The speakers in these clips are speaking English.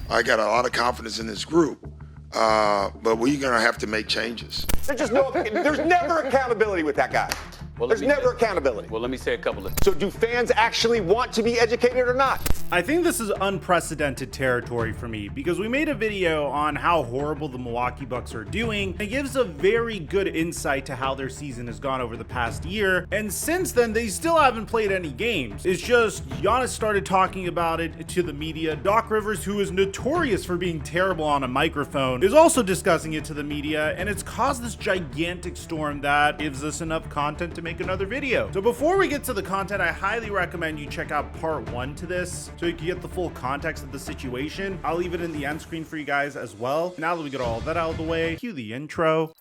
I got a lot of confidence in this group, but we're going to have to make changes. There's never accountability with that guy. Well, There's never accountability. Well, let me say a couple of. So do fans actually want to be educated or not? I think this is unprecedented territory for me because we made a video on how horrible the Milwaukee Bucks are doing. It gives a very good insight to how their season has gone over the past year. And since then, they still haven't played any games. It's just Giannis started talking about it to the media. Doc Rivers, who is notorious for being terrible on a microphone, is also discussing it to the media. And it's caused this gigantic storm that gives us enough content to make another video. So before we get to the content, I highly recommend you check out part 1 to this so you can get the full context of the situation. I'll leave it in the end screen for you guys as well. Now that we get all that out of the way, cue the intro.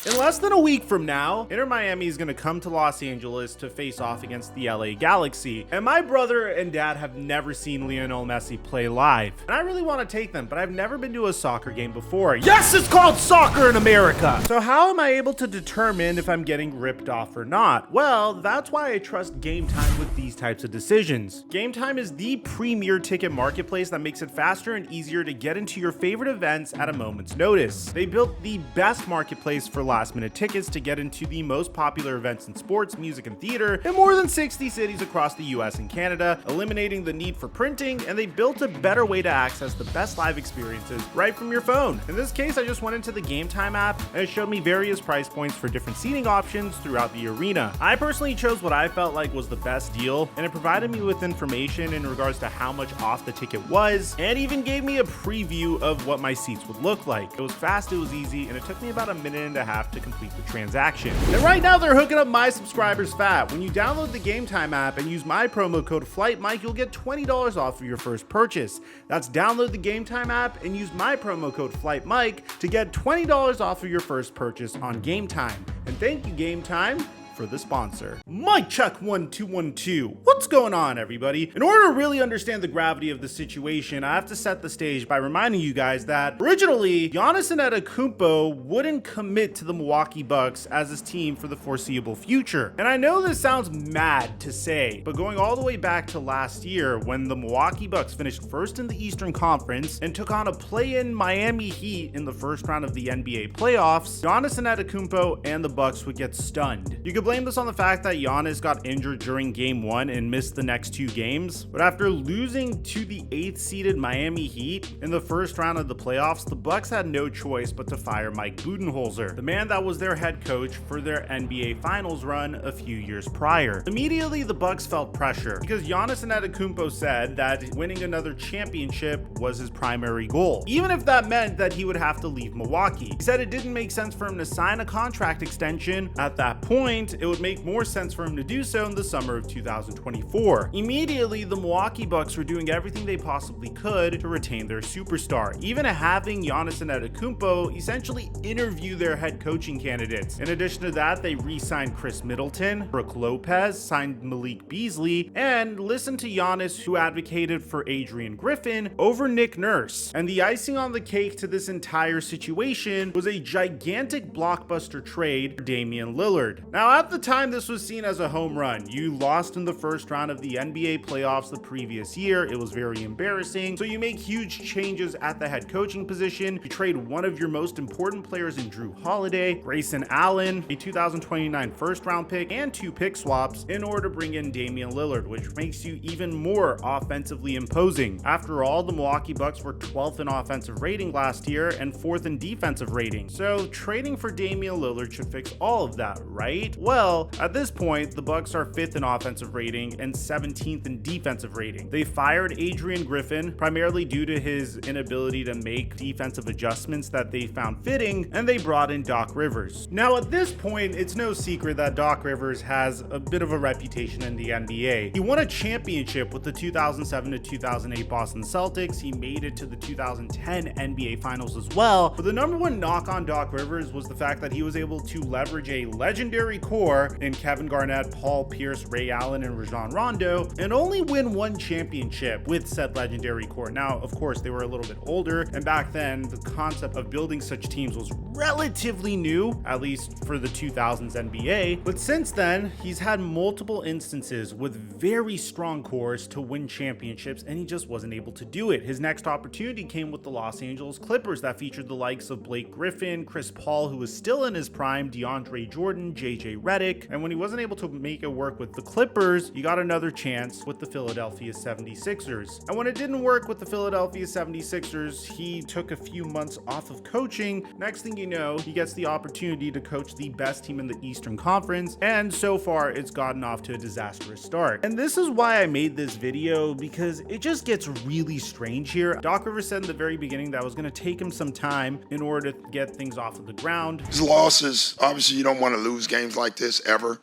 In less than a week from now, Inter Miami is going to come to Los Angeles to face off against the LA Galaxy. And my brother and dad have never seen Lionel Messi play live. And I really want to take them, but I've never been to a soccer game before. Yes, it's called soccer in America! So how am I able to determine if I'm getting ripped off or not? Well, that's why I trust Game Time with these types of decisions. Game Time is the premier ticket marketplace that makes it faster and easier to get into your favorite events at a moment's notice. They built the best marketplace for last-minute tickets to get into the most popular events in sports, music, and theater in more than 60 cities across the US and Canada, eliminating the need for printing, and they built a better way to access the best live experiences right from your phone. In this case, I just went into the Game Time app, and it showed me various price points for different seating options throughout the arena. I personally chose what I felt like was the best deal, and it provided me with information in regards to how much off the ticket was, and even gave me a preview of what my seats would look like. It was fast, it was easy, and it took me about a minute and a half to complete the transaction. And right now they're hooking up my subscribers fat. When you download the Game Time app and use my promo code FlightMike, you'll get $20 off of your first purchase. That's download the Game Time app and use my promo code FlightMike to get $20 off of your first purchase on Game Time. And thank you, Game Time, for the sponsor. Mic check 1 2 1 2. What's going on, everybody? In order to really understand the gravity of the situation, I have to set the stage by reminding you guys that originally Giannis Antetokounmpo wouldn't commit to the Milwaukee Bucks as his team for the foreseeable future. And I know this sounds mad to say, but going all the way back to last year when the Milwaukee Bucks finished first in the Eastern Conference and took on a play-in Miami Heat in the first round of the NBA playoffs, Giannis Antetokounmpo and the Bucks would get stunned. You could blame this on the fact that Giannis got injured during game 1 and missed the next 2 games, but after losing to the 8th seeded Miami Heat in the first round of the playoffs, the Bucks had no choice but to fire Mike Budenholzer, the man that was their head coach for their NBA Finals run a few years prior. Immediately, the Bucks felt pressure because Giannis Antetokounmpo said that winning another championship was his primary goal, even if that meant that he would have to leave Milwaukee. He said it didn't make sense for him to sign a contract extension at that point. It would make more sense for him to do so in the summer of 2024. Immediately, the Milwaukee Bucks were doing everything they possibly could to retain their superstar, even having Giannis Antetokounmpo essentially interview their head coaching candidates. In addition to that, they re-signed Chris Middleton, Brook Lopez, signed Malik Beasley, and listened to Giannis, who advocated for Adrian Griffin over Nick Nurse. And the icing on the cake to this entire situation was a gigantic blockbuster trade for Damian Lillard. Now, at the time, this was seen as a home run. You lost in the first round of the NBA playoffs the previous year. It was very embarrassing. So you make huge changes at the head coaching position. You trade one of your most important players in Drew Holiday, Grayson Allen, a 2029 first round pick, and 2 pick swaps in order to bring in Damian Lillard, which makes you even more offensively imposing. After all, the Milwaukee Bucks were 12th in offensive rating last year and 4th in defensive rating. So trading for Damian Lillard should fix all of that, right? Well, at this point, the Bucks are 5th in offensive rating and 17th in defensive rating. They fired Adrian Griffin primarily due to his inability to make defensive adjustments that they found fitting, and they brought in Doc Rivers. Now, at this point, it's no secret that Doc Rivers has a bit of a reputation in the NBA. He won a championship with the 2007 to 2008 Boston Celtics. He made it to the 2010 NBA Finals as well. But the number one knock on Doc Rivers was the fact that he was able to leverage a legendary core core in Kevin Garnett, Paul Pierce, Ray Allen, and Rajon Rondo, and only win one championship with said legendary core. Now, of course, they were a little bit older, and back then, the concept of building such teams was relatively new, at least for the 2000s NBA. But since then, he's had multiple instances with very strong cores to win championships, and he just wasn't able to do it. His next opportunity came with the Los Angeles Clippers that featured the likes of Blake Griffin, Chris Paul, who was still in his prime, DeAndre Jordan, JJ Redick, and when he wasn't able to make it work with the Clippers, he got another chance with the Philadelphia 76ers. And when it didn't work with the Philadelphia 76ers, he took a few months off of coaching. Next thing you know, he gets the opportunity to coach the best team in the Eastern Conference, and so far it's gotten off to a disastrous start. And this is why I made this video, because it just gets really strange here. Doc Rivers said in the very beginning that it was going to take him some time in order to get things off of the ground. His losses, obviously you don't want to lose games like this ever.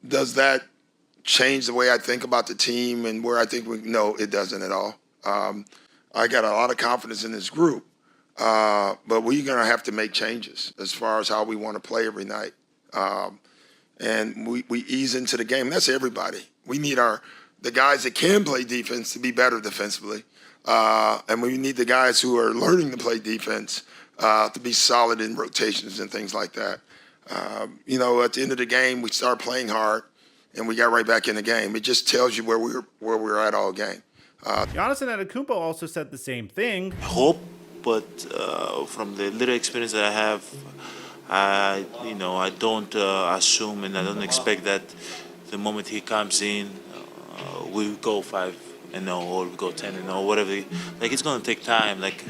Does that change the way I think about the team and where I think no, it doesn't at all. I got a lot of confidence in this group, but we're going to have to make changes as far as how we want to play every night. And we ease into the game. That's everybody. We need the guys that can play defense to be better defensively. And we need the guys who are learning to play defense to be solid in rotations and things like that. At the end of the game, we start playing hard, and we got right back in the game. It just tells you where we're at all game. Giannis Antetokounmpo also said the same thing. I hope, but from the little experience that I have, I don't assume and I don't expect that the moment he comes in, we go 5-0 or we go 10-0, whatever. Like, it's gonna take time. Like,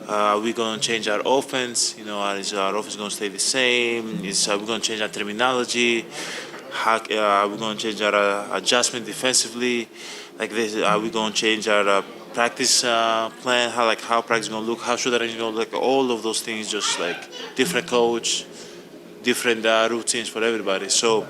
we're gonna change our offense. Is our offense gonna stay the same? We're gonna change our terminology? Are we gonna change our adjustment defensively? Like this, are we gonna change our practice plan? How practice gonna look? How should that gonna look? All of those things, just like different coach, different routines for everybody. So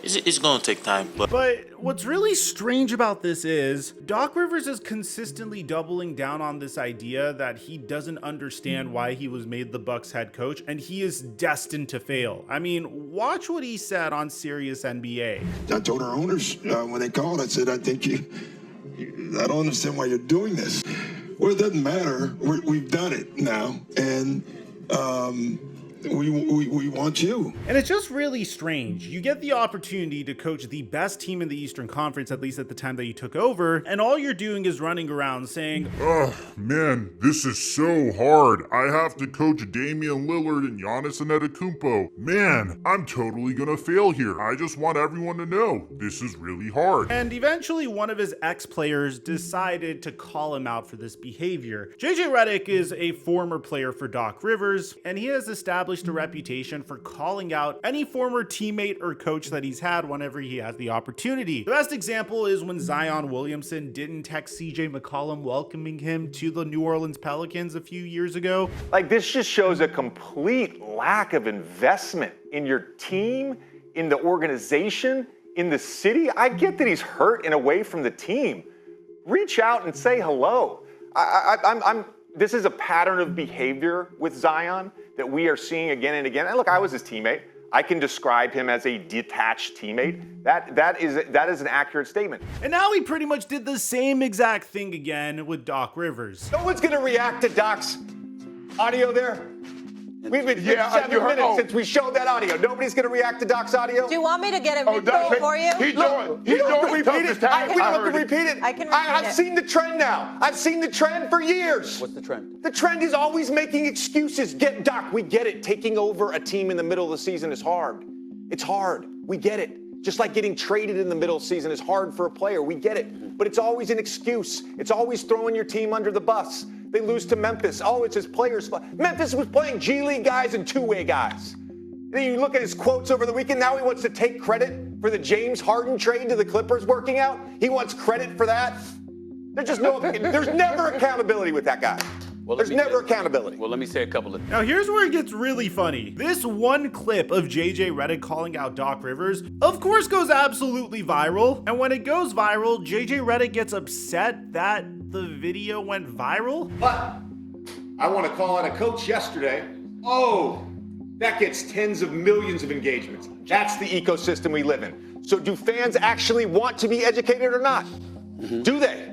it's gonna take time. But what's really strange about this is Doc Rivers is consistently doubling down on this idea that he doesn't understand why he was made the Bucks head coach, and he is destined to fail. I mean, watch what he said on Sirius NBA. I told our owners when they called, I said, I think I don't understand why you're doing this. Well, it doesn't matter. We've done it now, and we want you. And it's just really strange. You get the opportunity to coach the best team in the Eastern Conference, at least at the time that you took over, and all you're doing is running around saying, "Ugh, man, this is so hard. I have to coach Damian Lillard and Giannis Antetokounmpo. Man, I'm totally gonna fail here. I just want everyone to know this is really hard." And eventually one of his ex-players decided to call him out for this behavior. JJ Redick is a former player for Doc Rivers, and he has established a reputation for calling out any former teammate or coach that he's had whenever he has the opportunity. The best example is when Zion Williamson didn't text CJ McCollum welcoming him to the New Orleans Pelicans a few years ago. Like, this just shows a complete lack of investment in your team, in the organization, in the city. I get that he's hurt and away from the team. Reach out and say hello. This is a pattern of behavior with Zion that we are seeing again and again. And look, I was his teammate. I can describe him as a detached teammate. That is an accurate statement. And now he pretty much did the same exact thing again with Doc Rivers. No one's gonna react to Doc's audio there. We've been 7 minutes since we showed that audio. Nobody's gonna react to Doc's audio. Do you want me to get it repeated for you? You don't have to repeat it. We don't have to repeat it. I can repeat I've it. seen the trend now. I've seen the trend for years. What's the trend? The trend is always making excuses. Doc, we get it. Taking over a team in the middle of the season is hard. It's hard. We get it. Just like getting traded in the middle of the season is hard for a player. We get it. But it's always an excuse. It's always throwing your team under the bus. They lose to Memphis. Oh, it's his players' fault. Memphis was playing G League guys and two-way guys. Then you look at his quotes over the weekend. Now he wants to take credit for the James Harden trade to the Clippers working out. He wants credit for that. There's never accountability with that guy. Well, There's never accountability. Well, let me say a couple of. Now here's where it gets really funny. This one clip of JJ Redick calling out Doc Rivers, of course, goes absolutely viral. And when it goes viral, JJ Redick gets upset that the video went viral. But I want to call out a coach yesterday. Oh, That gets tens of millions of engagements. That's the ecosystem we live in. So do fans actually want to be educated or not? Do they?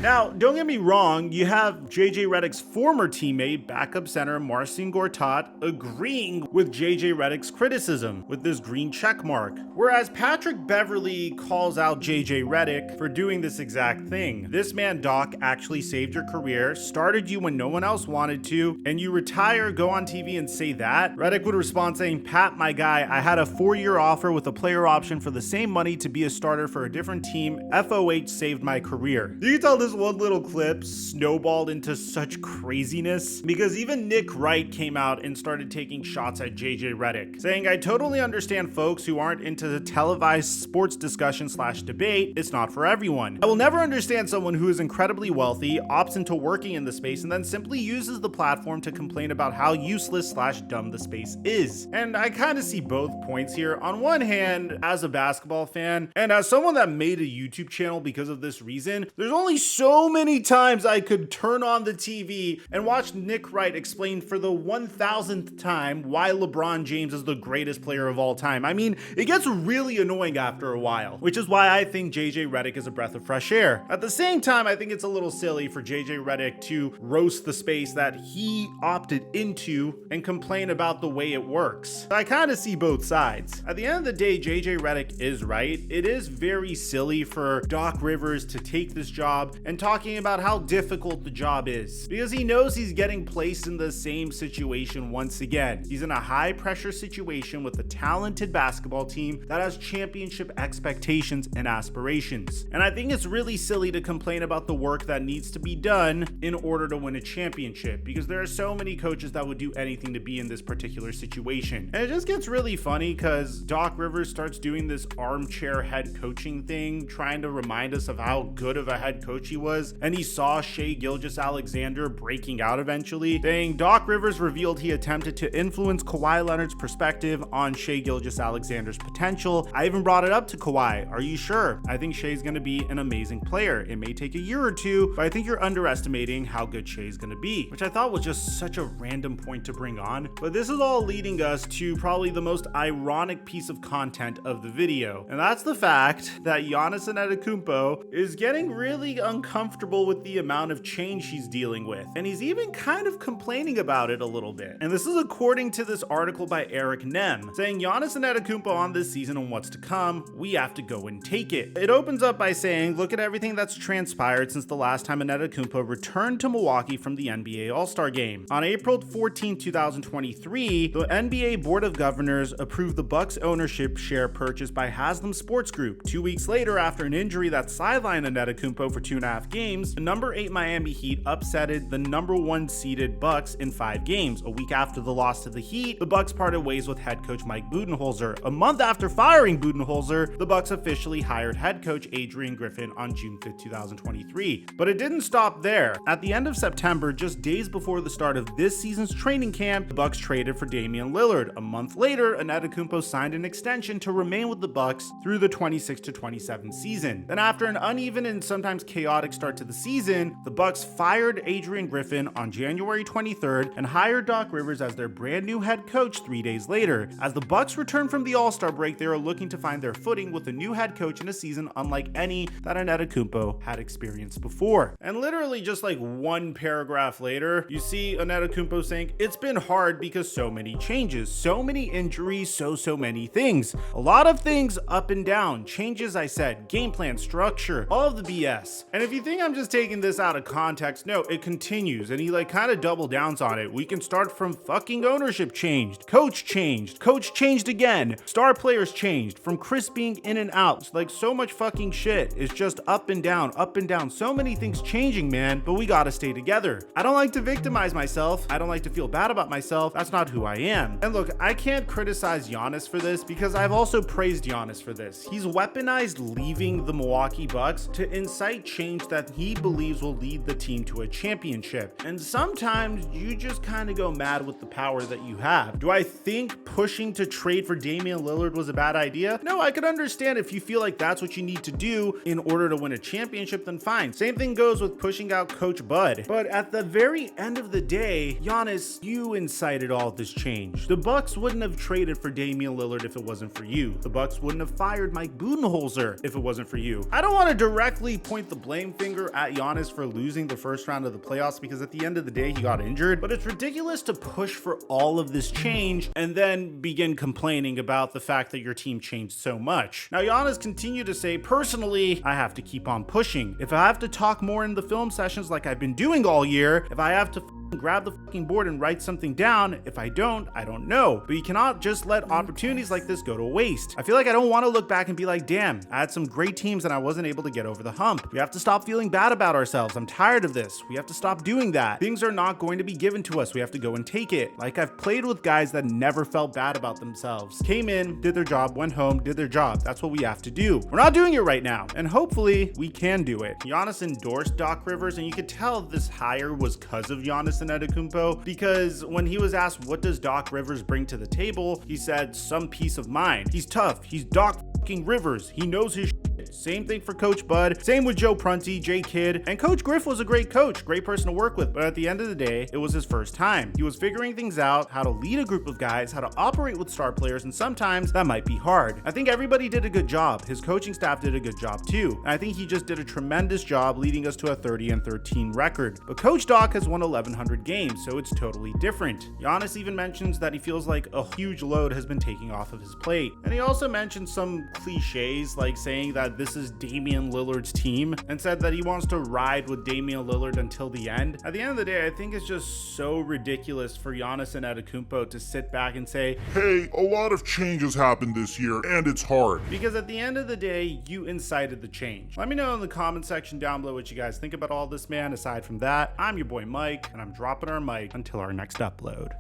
Now, don't get me wrong, you have JJ Redick's former teammate, backup center Marcin Gortat, agreeing with JJ Redick's criticism with this green check mark. Whereas Patrick Beverley calls out JJ Redick for doing this exact thing. This man, Doc, actually saved your career, started you when no one else wanted to, and you retire, go on TV and say that? Redick would respond saying, Pat, my guy, I had a 4-year offer with a player option for the same money to be a starter for a different team. FOH saved my career. You can tell this one little clip snowballed into such craziness because even Nick Wright came out and started taking shots at JJ Redick, saying, I totally understand folks who aren't into the televised sports discussion / debate. It's not for everyone. I will never understand someone who is incredibly wealthy, opts into working in the space, and then simply uses the platform to complain about how useless / dumb the space is. And I kind of see both points here. On one hand, as a basketball fan, and as someone that made a YouTube channel because of this reason, there's only so many times I could turn on the TV and watch Nick Wright explain for the 1000th time why LeBron James is the greatest player of all time. I mean, it gets really annoying after a while, which is why I think JJ Redick is a breath of fresh air. At the same time, I think it's a little silly for JJ Redick to roast the space that he opted into and complain about the way it works. I kind of see both sides. At the end of the day, JJ Redick is right. It is very silly for Doc Rivers to take this job and talking about how difficult the job is because he knows he's getting placed in the same situation once again. He's in a high pressure situation with a talented basketball team that has championship expectations and aspirations. And I think it's really silly to complain about the work that needs to be done in order to win a championship because there are so many coaches that would do anything to be in this particular situation. And it just gets really funny because Doc Rivers starts doing this armchair head coaching thing, trying to remind us of how good of a head coach he was. And he saw Shai Gilgeous-Alexander breaking out eventually, saying Doc Rivers revealed he attempted to influence Kawhi Leonard's perspective on Shai Gilgeous-Alexander's potential. I even brought it up to Kawhi. Are you sure? I think Shai's going to be an amazing player. It may take a year or two, but I think you're underestimating how good Shai's going to be, which I thought was just such a random point to bring on. But this is all leading us to probably the most ironic piece of content of the video, and that's the fact that Giannis Antetokounmpo is getting really uncomfortable with the amount of change he's dealing with, and he's even kind of complaining about it a little bit. And this is according to this article by Eric Nem, saying Giannis Antetokounmpo on this season and what's to come, we have to go and take it. It opens up by saying, look at everything that's transpired since the last time Antetokounmpo returned to Milwaukee from the NBA All-Star Game. On April 14, 2023, the NBA Board of Governors approved the Bucks ownership share purchase by Haslam Sports Group. 2 weeks later, after an injury that sidelined Antetokounmpo for 2.5 games, the number 8 Miami Heat upsetted the number 1 seeded Bucks in 5 games. A week after the loss to the Heat, the Bucks parted ways with head coach Mike Budenholzer. A month after firing Budenholzer, the Bucks officially hired head coach Adrian Griffin on June 5, 2023. But it didn't stop there. At the end of September, just days before the start of this season's training camp, the Bucks traded for Damian Lillard. A month later, Antetokounmpo signed an extension to remain with the Bucks through the 26-27 season. Then after an uneven and sometimes chaotic start to the season, the Bucks fired Adrian Griffin on January 23rd and hired Doc Rivers as their brand new head coach 3 days later. As the Bucks returned from the All-Star break, they were looking to find their footing with a new head coach in a season unlike any that Antetokounmpo had experienced before. And literally just like one paragraph later, you see Antetokounmpo saying, it's been hard because so many changes, so many injuries, so many things. A lot of things up and down, changes I said, game plan, structure, all of the BS. And if you think I'm just taking this out of context, no, it continues, and he like kind of double downs on it. We can start from fucking ownership changed, coach changed again, star players changed, from Chris being in and out, like so much fucking shit is just up and down, so many things changing, man, but we gotta stay together. I don't like to victimize myself, I don't like to feel bad about myself, that's not who I am. And look, I can't criticize Giannis for this because I've also praised Giannis for this. He's weaponized leaving the Milwaukee Bucks to incite change change that he believes will lead the team to a championship. And sometimes you just kind of go mad with the power that you have. Do I think pushing to trade for Damian Lillard was a bad idea? No, I could understand if you feel like that's what you need to do in order to win a championship, then fine. Same thing goes with pushing out Coach Bud. But at the very end of the day, Giannis, you incited all this change. The Bucks wouldn't have traded for Damian Lillard if it wasn't for you. The Bucks wouldn't have fired Mike Budenholzer if it wasn't for you. I don't want to directly point the blame finger at Giannis for losing the first round of the playoffs because at the end of the day, he got injured, but it's ridiculous to push for all of this change and then begin complaining about the fact that your team changed so much. Now, Giannis continued to say, personally, I have to keep on pushing. If I have to talk more in the film sessions like I've been doing all year, if I have to grab the fucking board and write something down, if I don't know. But you cannot just let opportunities like this go to waste. I feel like I don't want to look back and be like, damn, I had some great teams and I wasn't able to get over the hump. We have to stop feeling bad about ourselves. I'm tired of this. We have to stop doing that. Things are not going to be given to us. We have to go and take it. Like, I've played with guys that never felt bad about themselves. Came in, did their job, went home, did their job. That's what we have to do. We're not doing it right now. And hopefully we can do it. Giannis endorsed Doc Rivers, and you could tell this hire was because of Giannis Antetokounmpo, because when he was asked what does Doc Rivers bring to the table, he said some peace of mind. He's tough. He's Doc fucking Rivers. He knows his shit. Same thing for Coach Bud. Same with Joe Prunty, Jay Kidd, and Coach Griff was a great coach, great person to work with. But at the end of the day, it was his first time. He was figuring things out, how to lead a group of guys, how to operate with star players, and sometimes that might be hard. I think everybody did a good job. His coaching staff did a good job too. And I think he just did a tremendous job leading us to a 30-13 record. But Coach Doc has won 1,100 games, so it's totally different. Giannis even mentions that he feels like a huge load has been taking off of his plate. And he also mentioned some cliches like saying that this is Damian Lillard's team and said that he wants to ride with Damian Lillard until the end. At the end of the day, I think it's just so ridiculous for Giannis Antetokounmpo to sit back and say, hey, a lot of changes happened this year and it's hard. Because at the end of the day, you incited the change. Let me know in the comment section down below what you guys think about all this, man. Aside from that, I'm your boy Mike, and I'm dropping our mic until our next upload.